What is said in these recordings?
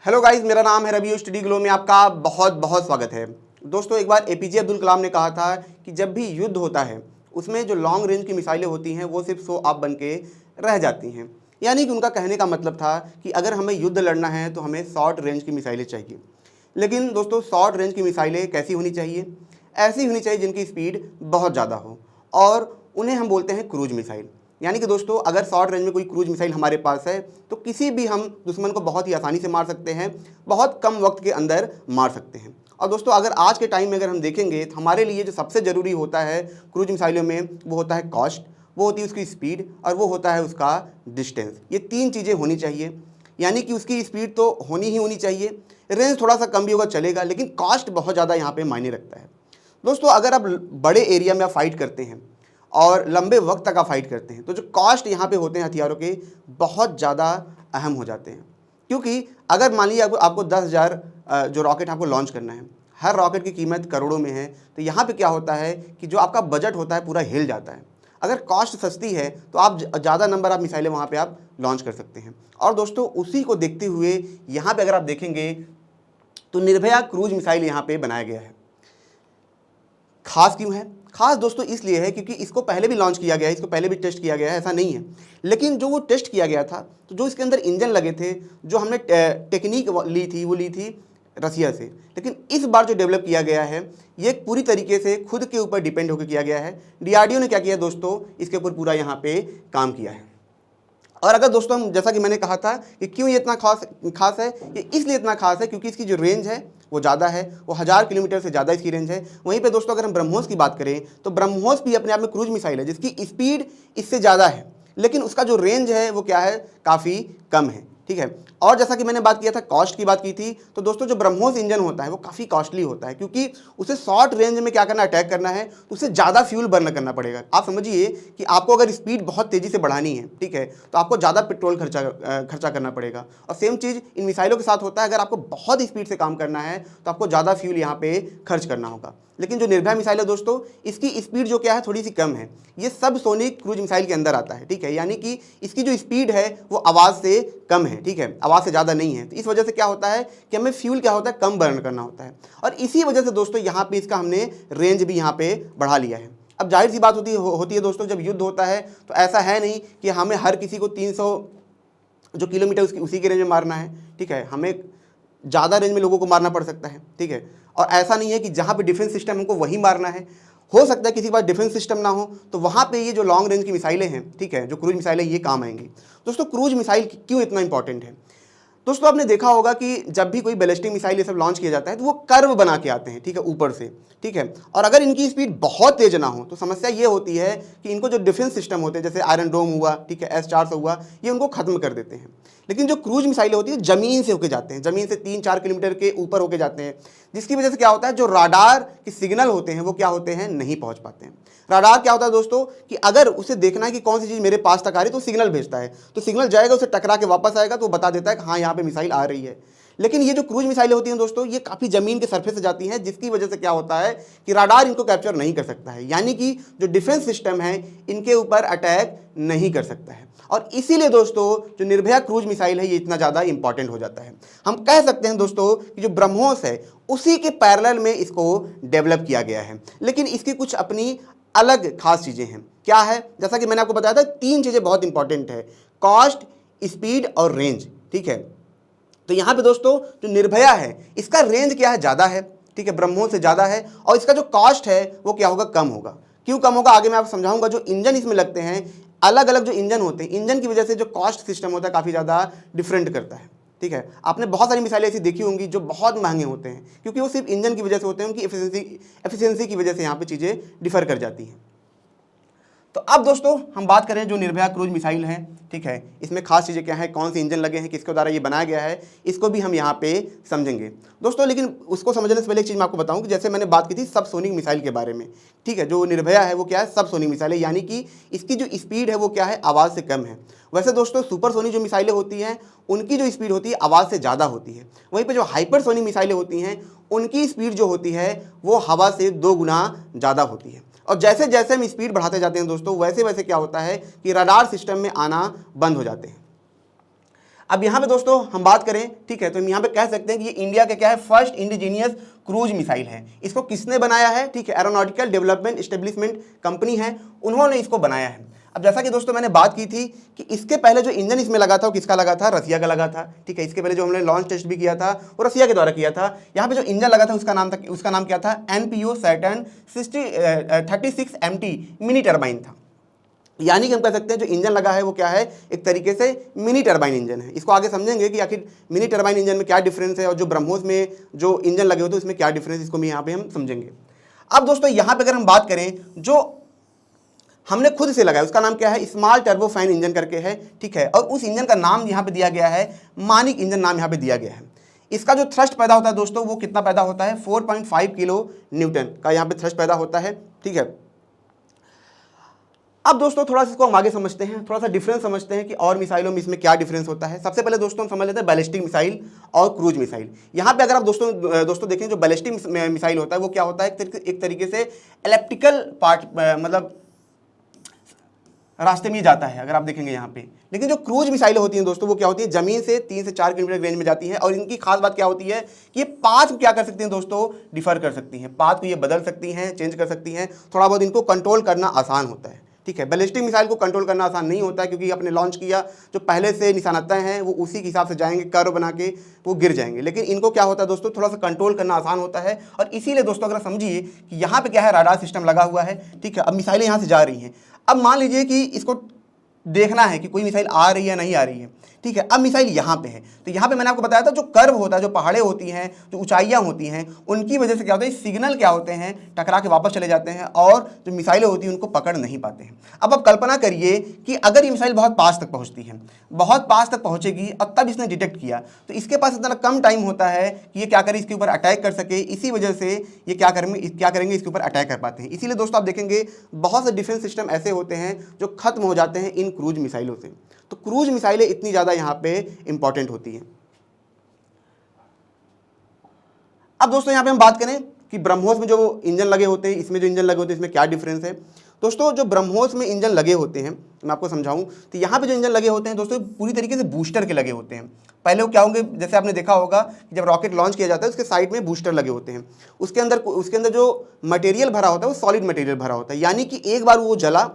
Hello guys, मेरा नाम है रवि। स्टडी ग्लो में आपका बहुत बहुत स्वागत है। दोस्तों, एक बार एपीजे अब्दुल कलाम ने कहा था कि जब भी युद्ध होता है उसमें जो लॉन्ग रेंज की मिसाइलें होती हैं वो सिर्फ शो ऑफ बन के रह जाती हैं। यानी कि उनका कहने का मतलब था कि अगर हमें युद्ध लड़ना है तो हमें शॉर्ट रेंज की मिसाइलें चाहिए। लेकिन दोस्तों, शॉर्ट रेंज की मिसाइलें कैसी होनी चाहिए? ऐसी होनी चाहिए जिनकी स्पीड बहुत ज़्यादा हो, और उन्हें हम बोलते हैं क्रूज मिसाइल। यानी कि दोस्तों, अगर शॉर्ट रेंज में कोई क्रूज मिसाइल हमारे पास है तो किसी भी हम दुश्मन को बहुत ही आसानी से मार सकते हैं, बहुत कम वक्त के अंदर मार सकते हैं। और दोस्तों, अगर आज के टाइम में अगर हम देखेंगे तो हमारे लिए जो सबसे ज़रूरी होता है क्रूज मिसाइलों में, वो होता है कॉस्ट, वो होती है उसकी स्पीड, और वो होता है उसका डिस्टेंस। ये तीन चीज़ें होनी चाहिए। यानी कि उसकी स्पीड तो होनी ही होनी चाहिए, रेंज थोड़ा सा कम भी होगा चलेगा, लेकिन कॉस्ट बहुत ज़्यादा यहाँ पे मायने रखता है। दोस्तों, अगर आप बड़े एरिया में आप फाइट करते हैं और लंबे वक्त तक आप फाइट करते हैं तो जो कॉस्ट यहाँ पे होते हैं हथियारों के, बहुत ज़्यादा अहम हो जाते हैं। क्योंकि अगर मान लीजिए आपको 10,000 जो रॉकेट आपको लॉन्च करना है, हर रॉकेट की कीमत करोड़ों में है, तो यहाँ पे क्या होता है कि जो आपका बजट होता है पूरा हिल जाता है। अगर कॉस्ट सस्ती है तो आप ज़्यादा नंबर आप मिसाइलें वहाँ पे आप लॉन्च कर सकते हैं। और दोस्तों, उसी को देखते हुए यहाँ पे अगर आप देखेंगे तो निर्भया क्रूज मिसाइल यहाँ पे बनाया गया है। खास क्यों है? खास दोस्तों इसलिए है क्योंकि इसको पहले भी लॉन्च किया गया है, इसको पहले भी टेस्ट किया गया है, ऐसा नहीं है। लेकिन जो वो टेस्ट किया गया था, तो जो इसके अंदर इंजन लगे थे, जो हमने टेक्निक ली थी, वो ली थी रसिया से। लेकिन इस बार जो डेवलप किया गया है, ये पूरी तरीके से खुद के ऊपर डिपेंड होकर किया गया है। डीआरडीओ ने क्या किया दोस्तों, इसके ऊपर पूरा यहाँ पे काम किया है। और अगर दोस्तों हम, जैसा कि मैंने कहा था कि क्यों ये इतना खास है, ये इसलिए इतना खास है क्योंकि इसकी जो रेंज है वो ज़्यादा है, वो 1000 किलोमीटर से ज़्यादा इसकी रेंज है। वहीं पे दोस्तों, अगर हम ब्रह्मोस की बात करें तो ब्रह्मोस भी अपने आप में क्रूज मिसाइल है जिसकी स्पीड इससे ज़्यादा है, लेकिन उसका जो रेंज है वो क्या है, काफ़ी कम है। ठीक है। और जैसा कि मैंने बात किया था, कॉस्ट की बात की थी, तो दोस्तों जो ब्रह्मोस इंजन होता है वो काफ़ी कॉस्टली होता है, क्योंकि उसे शॉर्ट रेंज में क्या करना, अटैक करना है, तो उसे ज़्यादा फ्यूल बर्न करना पड़ेगा। आप समझिए कि आपको अगर स्पीड बहुत तेज़ी से बढ़ानी है, ठीक है, तो आपको ज़्यादा पेट्रोल खर्चा करना पड़ेगा। और सेम चीज़ इन मिसाइलों के साथ होता है, अगर आपको बहुत स्पीड से काम करना है तो आपको ज़्यादा फ्यूल यहाँ पे खर्च करना होगा। लेकिन जो निर्भया मिसाइल है दोस्तों, इसकी स्पीड जो क्या है, थोड़ी सी कम है। ये सब सोनिक क्रूज मिसाइल के अंदर आता है। ठीक है। यानी कि इसकी जो स्पीड है वो आवाज़ से कम है। ठीक है, आवाज़ से ज़्यादा नहीं है। तो इस वजह से क्या होता है कि हमें फ्यूल क्या होता है, कम बर्न करना होता है। और इसी वजह से दोस्तों यहाँ पे इसका हमने रेंज भी यहाँ पे बढ़ा लिया है। अब जाहिर सी बात होती है दोस्तों, जब युद्ध होता है तो ऐसा है नहीं कि हमें हर किसी को 300 जो किलोमीटर उसी के रेंज में मारना है। ठीक है, हमें ज़्यादा रेंज में लोगों को मारना पड़ सकता है। ठीक है। और ऐसा नहीं है कि जहाँ पे डिफेंस सिस्टम हमको वही मारना है। हो सकता है किसी के पास डिफेंस सिस्टम ना हो, तो वहाँ पे ये जो लॉन्ग रेंज की मिसाइलें हैं, ठीक है, जो क्रूज मिसाइलें, ये काम आएंगी। दोस्तों, क्रूज मिसाइल क्यों इतना इंपॉर्टेंट है? दोस्तों, आपने देखा होगा कि जब भी कोई बैलिस्टिक मिसाइल ये सब लॉन्च किया जाता है तो वो कर्व बना के आते हैं, ठीक है, ऊपर से। ठीक है। और अगर इनकी स्पीड बहुत तेज ना हो तो समस्या ये होती है कि इनको जो डिफेंस सिस्टम होते हैं, जैसे आयरन डोम हुआ, ठीक है, S-400 हुआ, ये उनको खत्म कर देते हैं। लेकिन जो क्रूज मिसाइलें होती है ज़मीन से होके जाते हैं, ज़मीन से 3-4 किलोमीटर के ऊपर होके जाते हैं, जिसकी वजह से क्या होता है, जो राडार के सिग्नल होते हैं वो क्या होते हैं, नहीं पहुंच पाते हैं। राडार क्या होता है दोस्तों कि अगर उसे देखना है कि कौन सी चीज़ मेरे पास तक आ रही है तो सिग्नल भेजता है, तो सिग्नल जाएगा, उसे टकरा के वापस आएगा, तो बता देता है कि हाँ, यहाँ पे मिसाइल आ रही है। लेकिन ये जो क्रूज मिसाइलें होती हैं दोस्तों, ये काफ़ी ज़मीन के सरफेस से जाती हैं, जिसकी वजह से क्या होता है कि राडार इनको कैप्चर नहीं कर सकता है। यानी कि जो डिफेंस सिस्टम है इनके ऊपर अटैक नहीं कर सकता है। और इसीलिए दोस्तों जो निर्भया क्रूज मिसाइल है ये इतना ज़्यादा इंपॉर्टेंट हो जाता है। हम कह सकते हैं दोस्तों कि जो ब्रह्मोस है उसी के पैरेलल में इसको डेवलप किया गया है, लेकिन इसकी कुछ अपनी अलग खास चीज़ें हैं। क्या है? जैसा कि मैंने आपको बताया था, 3 चीज़ें बहुत इंपॉर्टेंट है, कॉस्ट, स्पीड और रेंज। ठीक है। तो यहाँ पे दोस्तों जो निर्भया है इसका रेंज क्या है, ज़्यादा है। ठीक है, ब्रह्मोस से ज़्यादा है। और इसका जो कॉस्ट है वो क्या होगा, कम होगा। क्यों कम होगा, आगे मैं आपको समझाऊंगा। जो इंजन इसमें लगते हैं, अलग अलग जो इंजन होते हैं, इंजन की वजह से जो कॉस्ट सिस्टम होता है काफ़ी ज़्यादा डिफरेंट करता है। ठीक है। आपने बहुत सारी मिसाइलें ऐसी देखी होंगी जो बहुत महंगे होते हैं, क्योंकि वो सिर्फ इंजन की वजह से होते हैं, उनकी एफिशिएंसी की वजह से यहाँ पे चीज़ें डिफर कर जाती हैं। तो अब दोस्तों हम बात करें जो निर्भया क्रूज मिसाइल है, ठीक है, इसमें खास चीज़ें क्या है, कौन से इंजन लगे हैं, किसके द्वारा ये बनाया गया है, इसको भी हम यहाँ पे समझेंगे दोस्तों। लेकिन उसको समझने से पहले एक चीज़ मैं आपको बताऊं कि जैसे मैंने बात की थी सबसोनिक मिसाइल के बारे में। ठीक है, जो निर्भया है वो क्या है, सबसोनिक मिसाइल है, यानी कि इसकी जो स्पीड है वो क्या है, आवाज़ से कम है। वैसे दोस्तों सुपरसोनिक जो मिसाइलें होती हैं उनकी जो स्पीड होती है आवाज़ से ज़्यादा होती है। वहीं पर जो हाइपरसोनिक मिसाइलें होती हैं उनकी स्पीड जो होती है वो हवा से 2 गुना ज़्यादा होती है। और जैसे जैसे हम स्पीड बढ़ाते जाते हैं दोस्तों, वैसे वैसे क्या होता है कि रडार सिस्टम में आना बंद हो जाते हैं। अब यहाँ पे दोस्तों हम बात करें, ठीक है, तो हम यहाँ पे कह सकते हैं कि ये इंडिया का क्या है, फर्स्ट इंडिजीनियस क्रूज मिसाइल है। इसको किसने बनाया है, ठीक है, एरोनॉटिकल डेवलपमेंट एस्टेब्लिशमेंट कंपनी है, उन्होंने इसको बनाया है। अब जैसा कि दोस्तों मैंने बात की थी कि इसके पहले जो इंजन इसमें लगा था वो किसका लगा था, रसिया का लगा था, ठीक है। इसके पहले जो हमने लॉन्च टेस्ट भी किया था वो रसिया के द्वारा किया था। यहाँ पे जो इंजन लगा था उसका नाम क्या था, NPO Saturn 36 MT mini turbine था। यानी कि हम कह सकते हैं जो इंजन लगा है वो क्या है, एक तरीके से मिनी टर्बाइन इंजन है। इसको आगे समझेंगे कि आखिर मिनी टर्बाइन इंजन में क्या डिफरेंस है और जो ब्रह्मोस में जो इंजन लगे होते हैं उसमें क्या डिफरेंस, इसको भी यहाँ पे हम समझेंगे। अब दोस्तों यहाँ पे अगर हम बात करें, जो हमने खुद से लगाया उसका नाम क्या है, स्मॉल टर्बो फैन इंजन करके है, ठीक है। और उस इंजन का नाम यहाँ पे दिया गया है मानिक इंजन, नाम यहाँ पे दिया गया है। इसका जो थ्रस्ट पैदा होता है दोस्तों वो कितना पैदा होता है, 4.5 किलो न्यूटन का यहाँ पे थ्रस्ट पैदा होता है, ठीक है। अब दोस्तों थोड़ा सा इसको हम आगे समझते हैं, थोड़ा सा डिफरेंस समझते हैं कि और मिसाइलों में इसमें क्या डिफरेंस होता है। सबसे पहले दोस्तों हम समझ लेते हैं बैलिस्टिक मिसाइल और क्रूज मिसाइल। यहाँ पे अगर आप दोस्तों देखें, जो बैलिस्टिक मिसाइल होता है वो क्या होता है, एक तरीके से एलिप्टिकल पार्ट, मतलब रास्ते में जाता है अगर आप देखेंगे यहाँ पे। लेकिन जो क्रूज मिसाइलें होती हैं दोस्तों वो क्या होती है, जमीन से 3 से 4 किलोमीटर रेंज में जाती है। और इनकी खास बात क्या होती है कि ये पाथ क्या कर सकती हैं दोस्तों, डिफर कर सकती हैं, पाथ को ये बदल सकती हैं, चेंज कर सकती हैं। थोड़ा बहुत इनको कंट्रोल करना आसान होता है, ठीक है। बैलिस्टिक मिसाइल को कंट्रोल करना आसान नहीं होता है, क्योंकि आपने लॉन्च किया, जो पहले से निशानताएं हैं वो उसी के हिसाब से जाएंगे, कर्व बना के वो गिर जाएंगे। लेकिन इनको क्या होता है दोस्तों, थोड़ा सा कंट्रोल करना आसान होता है। और इसीलिए दोस्तों अगर समझिए कि यहाँ पे क्या है, राडार सिस्टम लगा हुआ है, ठीक है। अब मिसाइलें यहाँ से जा रही हैं। अब मान लीजिए कि इसको देखना है कि कोई मिसाइल आ रही है नहीं आ रही है, ठीक है। अब मिसाइल यहाँ पे है, तो यहाँ पे मैंने आपको बताया था जो कर्व होता है, जो पहाड़ें होती हैं, जो ऊंचाइयाँ होती हैं, उनकी वजह से क्या होता है, सिग्नल क्या होते हैं, टकरा के वापस चले जाते हैं और जो मिसाइलें होती हैं उनको पकड़ नहीं पाते हैं। अब आप कल्पना करिए कि अगर ये मिसाइल बहुत पास तक पहुँचती है, बहुत पास तक पहुँचेगी और तब इसने डिटेक्ट किया, तो इसके पास इतना कम टाइम होता है कि ये क्या करे, इसके ऊपर अटैक कर सके। इसी वजह से ये क्या करेंगे, इसके ऊपर अटैक कर पाते हैं। इसीलिए दोस्तों आप देखेंगे बहुत से डिफेंस सिस्टम ऐसे होते हैं जो खत्म हो जाते हैं इन क्रूज मिसाइलों से। तो क्रूज मिसाइलें इतनी ज़्यादा यहाँ पे इंपॉर्टेंट होती हैं। अब दोस्तों यहाँ पे हम बात करें कि ब्रह्मोस में जो इंजन लगे होते हैं, इसमें जो इंजन लगे होते हैं, इसमें क्या डिफरेंस है। दोस्तों जो ब्रह्मोस में इंजन लगे होते हैं, मैं आपको समझाऊं, तो यहाँ पे जो इंजन लगे होते हैं दोस्तों पूरी तरीके से बूस्टर के लगे होते हैं। पहले वो क्या होंगे, जैसे आपने देखा होगा कि जब रॉकेट लॉन्च किया जाता है उसके साइड में बूस्टर लगे होते हैं। उसके अंदर जो मटेरियल भरा होता है वो सॉलिड मटेरियल भरा होता है, यानी कि एक बार वो जला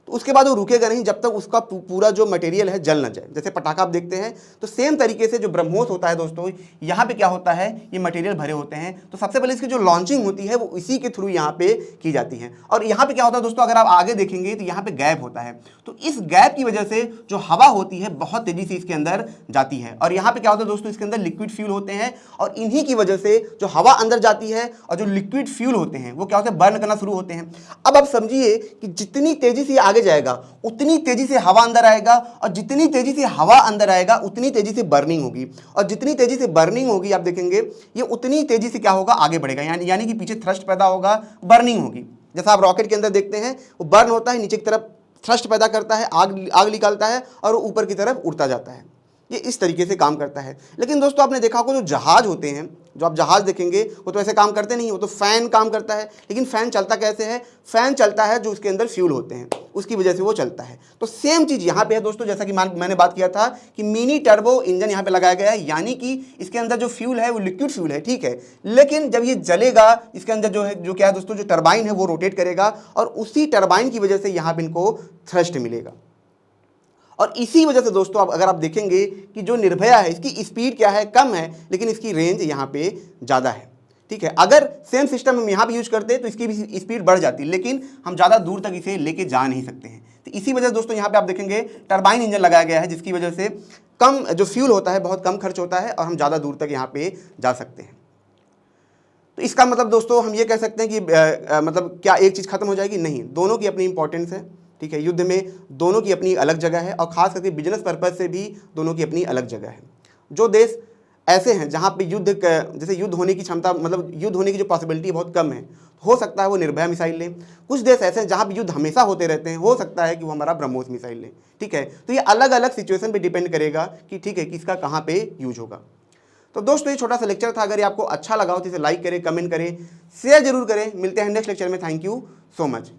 तो उसके बाद वो रुकेगा नहीं जब तक उसका पूरा जो मटेरियल है जल न जाए। जैसे पटाखा आप देखते हैं, तो सेम तरीके से जो ब्रह्मोस होता है दोस्तों, यहाँ पे क्या होता है, ये मटेरियल भरे होते हैं। तो सबसे पहले इसकी जो लॉन्चिंग होती है वो इसी के थ्रू यहाँ पे की जाती है। और यहाँ पे क्या होता है दोस्तों, अगर आप आगे देखेंगे तो यहाँ पे गैप होता है, तो इस गैप की वजह से जो हवा होती है बहुत तेजी से इसके अंदर जाती है। और यहाँ पे क्या होता है दोस्तों, इसके अंदर लिक्विड फ्यूल होते हैं, और इन्हीं की वजह से जो हवा अंदर जाती है और जो लिक्विड फ्यूल होते हैं वो क्या होते हैं, बर्न करना शुरू होते हैं। अब आप समझिए कि जितनी तेजी से आगे जाएगा उतनी तेजी से हवा अंदर आएगा, और जितनी तेजी से हवा अंदर आएगा उतनी तेजी से बर्निंग होगी, और जितनी तेजी से बर्निंग होगी आप देखेंगे ये उतनी तेजी से क्या होगा, आगे बढ़ेगा। यानी कि पीछे थ्रस्ट पैदा होगा, बर्निंग होगी। जैसा आप रॉकेट के अंदर देखते हैं वो बर्न होता है, नीचे की तरफ थ्रस्ट पैदा करता है, आग निकालता है और वो ऊपर की तरफ उड़ता जाता है। ये इस तरीके से काम करता है। लेकिन दोस्तों आपने देखा होगा जो जहाज होते हैं, जो आप जहाज देखेंगे वो तो ऐसे काम करते नहीं, वो तो फैन काम करता है। लेकिन फैन चलता कैसे है, फैन चलता है जो उसके अंदर फ्यूल होते हैं उसकी वजह से वो चलता है। तो सेम चीज़ यहाँ पे है दोस्तों, जैसा कि मैंने बात किया था कि मिनी टर्बो इंजन यहाँ पे लगाया गया है, यानी कि इसके अंदर जो फ्यूल है वो लिक्विड फ्यूल है, ठीक है। लेकिन जब ये जलेगा इसके अंदर जो क्या है दोस्तों, जो टर्बाइन है वो रोटेट करेगा, और उसी टर्बाइन की वजह से यहाँ पे इनको थ्रस्ट मिलेगा। और इसी वजह से दोस्तों अगर आप देखेंगे कि जो निर्भया है इसकी स्पीड क्या है, कम है, लेकिन इसकी रेंज यहाँ पे ज़्यादा है, ठीक है। अगर सेम सिस्टम हम यहाँ पे यूज करते तो इसकी भी स्पीड बढ़ जाती, लेकिन हम ज़्यादा दूर तक इसे लेके जा नहीं सकते हैं। तो इसी वजह से दोस्तों यहाँ पे आप देखेंगे टरबाइन इंजन लगाया गया है, जिसकी वजह से कम जो फ्यूल होता है बहुत कम खर्च होता है और हम ज़्यादा दूर तक यहाँ पे जा सकते हैं। तो इसका मतलब दोस्तों हम ये कह सकते हैं कि मतलब क्या एक चीज़ खत्म हो जाएगी, नहीं, दोनों की अपनी इंपॉर्टेंस है, ठीक है। युद्ध में दोनों की अपनी अलग जगह है, और खास करके बिजनेस पर्पज से भी दोनों की अपनी अलग जगह है। जो देश ऐसे हैं जहाँ पे जैसे युद्ध होने की क्षमता, मतलब युद्ध होने की जो पॉसिबिलिटी बहुत कम है, हो सकता है वो निर्भया मिसाइल लें। कुछ देश ऐसे हैं जहाँ पे युद्ध हमेशा होते रहते हैं, हो सकता है कि वो हमारा ब्रह्मोस मिसाइल लें, ठीक है। तो ये अलग अलग सिचुएशन पे डिपेंड करेगा कि ठीक है किसका कहाँ पे यूज होगा। तो दोस्तों ये छोटा सा लेक्चर था, अगर ये आपको अच्छा लगा हो तो इसे लाइक करें, कमेंट करें, शेयर जरूर करें। मिलते हैं नेक्स्ट लेक्चर में। Thank you so much.